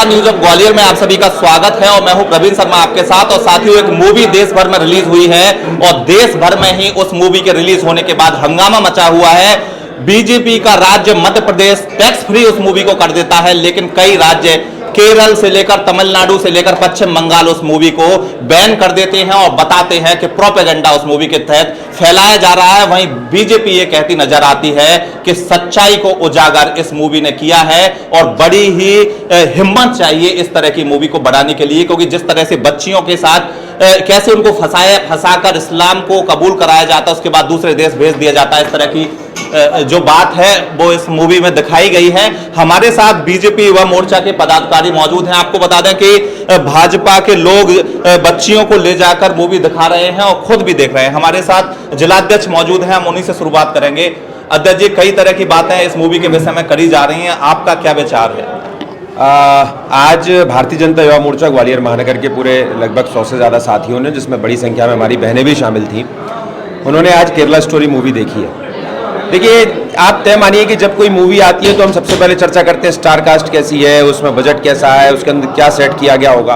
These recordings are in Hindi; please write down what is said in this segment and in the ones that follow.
न्यूज ऑफ ग्वालियर में आप सभी का स्वागत है और मैं हूं प्रवीण शर्मा आपके साथ। और साथियों, एक मूवी देश भर में रिलीज हुई है और देश भर में ही उस मूवी के रिलीज होने के बाद हंगामा मचा हुआ है। बीजेपी का राज्य मध्य प्रदेश टैक्स फ्री उस मूवी को कर देता है, लेकिन कई राज्य केरल से लेकर तमिलनाडु से लेकर पश्चिम बंगाल उस मूवी को बैन कर देते हैं और बताते हैं कि प्रोपेगेंडा उस मूवी के तहत फैलाया जा रहा है। वहीं बीजेपी ये कहती नजर आती है कि सच्चाई को उजागर इस मूवी ने किया है और बड़ी ही हिम्मत चाहिए इस तरह की मूवी को बनाने के लिए, क्योंकि जिस तरह से बच्चियों के साथ कैसे उनको फंसाकर इस्लाम को कबूल कराया जाता है, उसके बाद दूसरे देश भेज दिया जाता है, इस तरह की जो बात है वो इस मूवी में दिखाई गई है। हमारे साथ बीजेपी युवा मोर्चा के पदाधिकारी मौजूद हैं। आपको बता दें कि भाजपा के लोग बच्चियों को ले जाकर मूवी दिखा रहे हैं और खुद भी देख रहे हैं। हमारे साथ जिलाध्यक्ष मौजूद हैं, हम उन्हीं से शुरुआत करेंगे। अध्यक्ष जी, कई तरह की बातें इस मूवी के विषय में करी जा रही हैं, आपका क्या विचार है? आज भारतीय जनता युवा मोर्चा ग्वालियर महानगर के पूरे लगभग 100 से ज़्यादा साथियों ने, जिसमें बड़ी संख्या में हमारी बहनें भी शामिल थीं, उन्होंने आज केरला स्टोरी मूवी देखी है। देखिए, आप तय मानिए कि जब कोई मूवी आती है तो हम सबसे पहले चर्चा करते हैं स्टार कास्ट कैसी है, उसमें बजट कैसा है, उसके अंदर क्या सेट किया गया होगा।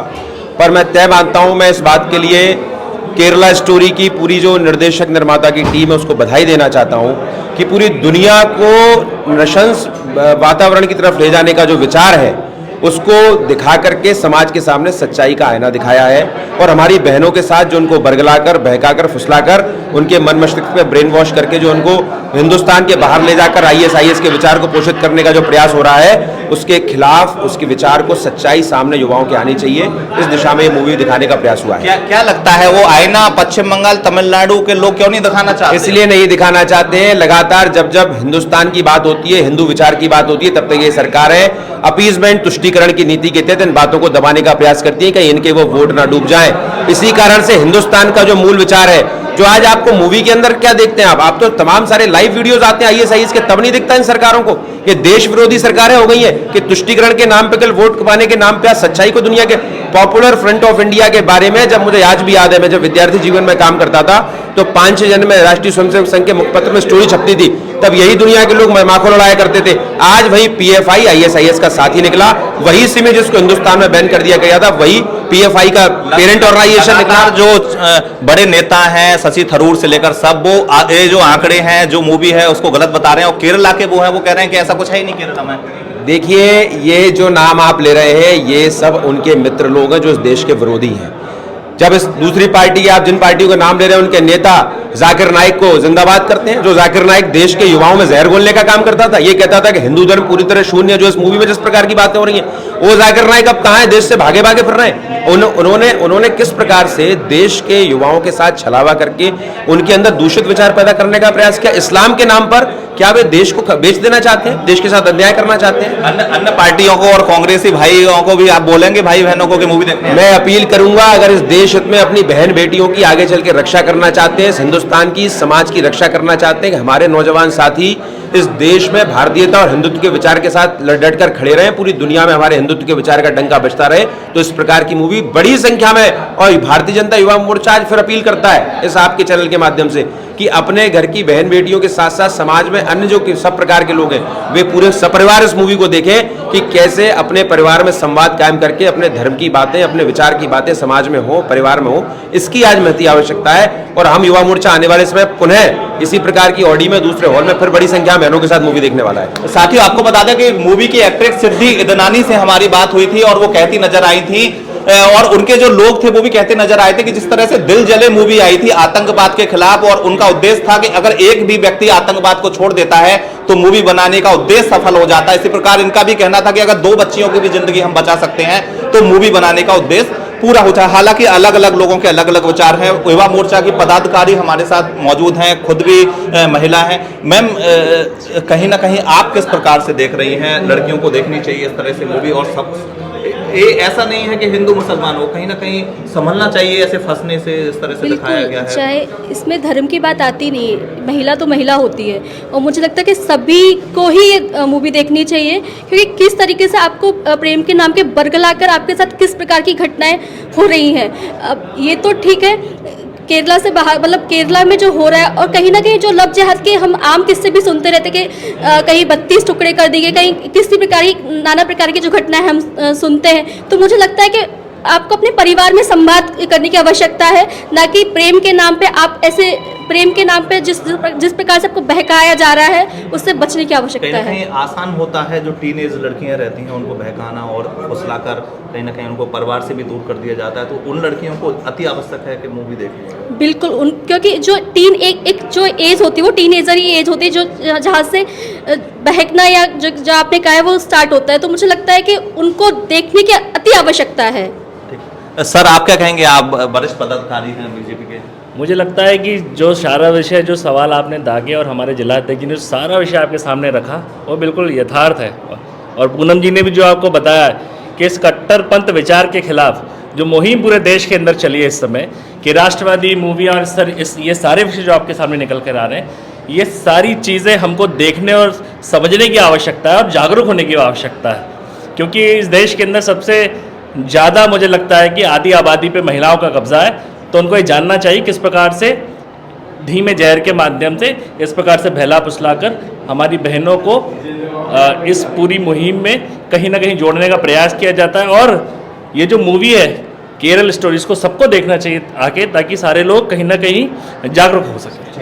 पर मैं तय मानता हूँ, मैं इस बात के लिए केरला स्टोरी की पूरी जो निर्देशक निर्माता की टीम है उसको बधाई देना चाहता हूँ कि पूरी दुनिया को नशंस वातावरण की तरफ ले जाने का जो विचार है उसको दिखा करके समाज के सामने सच्चाई का आईना दिखाया है। और हमारी बहनों के साथ जो उनको बरगलाकर, बहकाकर, फुसलाकर, उनके मन मस्तिष्क पे ब्रेन वॉश करके जो उनको हिंदुस्तान के बाहर ले जाकर ISIS के विचार को पोषित करने का जो प्रयास हो रहा है, उसके खिलाफ, उसके विचार को सच्चाई सामने युवाओं की आनी चाहिए। इस दिशा में ये मूवी दिखाने का प्रयास हुआ है। क्या लगता है वो आईना पश्चिम बंगाल, तमिलनाडु के लोग क्यों नहीं दिखाना चाहते? इसलिए नहीं दिखाना चाहते हैं। लगातार जब हिंदुस्तान की बात होती है, हिंदू विचार की बात होती है, तब तक ये सरकार है अपीजमेंट, तुष्टीकरण की नीति के तहत इन बातों को दबाने का प्रयास करती है कि इनके वो वोट ना डूब जाएं। इसी कारण से हिंदुस्तान का जो मूल विचार है, जो आज आपको मूवी के अंदर क्या देखते हैं आप तो तमाम सारे लाइव वीडियोस आते हैं ISIS के, तब नहीं दिखता इन सरकारों को। ये देश विरोधी सरकारें हो गई हैं कि तुष्टीकरण के नाम पे, कल वोट पाने के नाम पे सच्चाई को दुनिया के पॉपुलर फ्रंट ऑफ इंडिया के बारे में, जब मुझे आज भी याद है, मैं जब विद्यार्थी जीवन में काम करता था तो 5-6 जन में राष्ट्रीय स्वयंसेवक संघ के मुखपत्र में स्टोरी छपती थी, तब यही दुनिया के लोग माखो लड़ाया करते थे। आज वही PFI ISIS का साथी निकला, वही सिमी जिसको हिंदुस्तान में बैन कर दिया गया था, वही PFI का पेरेंट ऑर्गेनाइजेशन निकला। जो बड़े नेता हैं, शशि थरूर से लेकर सब, वो ये जो आंकड़े हैं, जो मूवी है उसको गलत बता रहे हैं। और केरला के वो कह रहे हैं कि ऐसा कुछ है ही नहीं केरला में। देखिए, ये जो नाम आप ले रहे हैं, ये सब उनके मित्र लोग हैं जो इस देश के विरोधी हैं। जब इस दूसरी पार्टी के, आप जिन पार्टियों का नाम ले रहे हैं, उनके नेता जाकिर नाइक को जिंदाबाद करते हैं, जो जाकिर नाइक देश के युवाओं में जहर घोलने का काम करता था। ये कहता था कि हिंदू धर्म पूरी तरह शून्य, जो इस मूवी में जिस प्रकार की बातें हो रही हैं, वो जाकिर नाइक अब कहां है? देश से भागे भागे फिर रहे हैं। उन्होंने किस प्रकार से देश के युवाओं के साथ छलावा करके उनके अंदर दूषित विचार पैदा करने का प्रयास किया इस्लाम के नाम पर। क्या वे देश को बेच देना चाहते हैं? देश के साथ अन्याय करना चाहते हैं? अन्य पार्टियों को और कांग्रेसी भाइयों को भी आप बोलेंगे, भाई बहनों को, कि मूवी देखने? मैं अपील करूंगा, अगर इस देश हित में अपनी बहन बेटियों की आगे चल के रक्षा करना चाहते हैं, हिंदुस्तान की समाज की रक्षा करना चाहते हैं, कि हमारे नौजवान साथी इस देश में भारतीयता और हिंदुत्व के विचार के साथ डट कर खड़े रहे, पूरी दुनिया में हमारे हिंदुत्व के विचार का डंका बजता रहे, तो इस प्रकार की मूवी बड़ी संख्या में, और भारतीय जनता युवा मोर्चा आज फिर अपील करता है इस आपके चैनल के माध्यम से कि अपने घर की बहन बेटियों के साथ साथ समाज में अन्य जो सब प्रकार के लोग हैं, वे पूरे सपरिवार इस मूवी को देखें कि कैसे अपने परिवार में संवाद कायम करके अपने धर्म की बातें, अपने विचार की बातें समाज में हो, परिवार में हो। इसकी आज महती आवश्यकता है। और हम युवा मोर्चा आने वाले समय पुनः इसी प्रकार की ऑडी में, दूसरे हॉल में फिर बड़ी संख्या में बहनों के साथ मूवी देखने वाला है। साथियों, आपको बता दें कि मूवी की एक्ट्रेस सिद्धि इदनानी से हमारी बात हुई थी और वो कहती नजर आई थी, और उनके जो लोग थे वो भी कहते नजर आए थे कि जिस तरह से दिल जले मूवी आई थी आतंकवाद के खिलाफ, और उनका उद्देश्य था कि अगर एक भी व्यक्ति आतंकवाद को छोड़ देता है तो मूवी बनाने का उद्देश्य सफल हो जाता है। इसी प्रकार इनका भी कहना था कि अगर 2 बच्चियों की भी जिंदगी हम बचा सकते हैं तो मूवी बनाने का उद्देश्य पूरा होता है। हालांकि अलग अलग लोगों के अलग अलग विचार हैं। युवा मोर्चा की पदाधिकारी हमारे साथ मौजूद हैं, खुद भी महिला हैं। मैम, कहीं ना कहीं आप किस प्रकार से देख रही हैं? लड़कियों को देखनी चाहिए इस तरह से मूवी, और सब ये ऐसा नहीं है कि हिंदू मुसलमान हो, कहीं ना कहीं संभलना चाहिए ऐसे फंसने से, इस तरह से दिखाया गया है। चाहे इसमें धर्म की बात आती नहीं है, महिला तो महिला होती है, और मुझे लगता है कि सभी को ही ये मूवी देखनी चाहिए, क्योंकि किस तरीके से आपको प्रेम के नाम के बरगलाकर आपके साथ किस प्रकार की घटनाएं हो रही हैं। अब ये तो ठीक है, केरला से बाहर, मतलब केरला में जो हो रहा है, और कहीं ना कहीं जो लव जिहाद के हम आम किस्से भी सुनते रहते कि कहीं 32 टुकड़े कर दिए, कहीं किसी प्रकार की नाना प्रकार की जो घटनाएं हम सुनते हैं। तो मुझे लगता है कि आपको अपने परिवार में संवाद करने की आवश्यकता है, ना कि प्रेम के नाम पे आप ऐसे प्रेम के नाम पे जिस प्रकार से आपको बहकाया जा रहा है उससे बचने की आवश्यकता कहीं ना है। कहीं आसान होता है जो टीनेज लड़कियां रहती हैं उनको बहकाना और फुसलाकर कहीं ना कहीं उनको परिवार से भी दूर कर दिया जाता है, तो उन लड़कियों को अति आवश्यक है कि मूवी देखें। बिल्कुल, क्योंकि जो एक जो एज होती है वो टीनेजर ही एज होती है, जो जहाँ से बहकना या जो आपने कहा है वो स्टार्ट होता है। तो मुझे लगता है कि उनको देखने की अति आवश्यकता है। सर आप क्या कहेंगे, आप वरिष्ठ पदाधिकारी हैं बीजेपी के। मुझे लगता है कि जो सारा विषय, जो सवाल आपने दागे और हमारे जिला अध्यक्ष जी ने सारा विषय आपके सामने रखा वो बिल्कुल यथार्थ है। और पूनम जी ने भी जो आपको बताया कि इस कट्टरपंथ विचार के खिलाफ जो मुहिम पूरे देश के अंदर चली है इस समय, कि राष्ट्रवादी मूवी और ये सारे विषय जो आपके सामने निकल कर आ रहे हैं, ये सारी चीज़ें हमको देखने और समझने की आवश्यकता है और जागरूक होने की आवश्यकता है। क्योंकि इस देश के अंदर सबसे ज़्यादा मुझे लगता है कि आधी आबादी पे महिलाओं का कब्जा है, तो उनको ये जानना चाहिए किस प्रकार से धीमे जहर के माध्यम से इस प्रकार से बहला फुसलाकर हमारी बहनों को इस पूरी मुहिम में कहीं ना कहीं जोड़ने का प्रयास किया जाता है। और ये जो मूवी है केरल स्टोरीज को सबको देखना चाहिए आके, ताकि सारे लोग कहीं ना कहीं जागरूक हो सकें।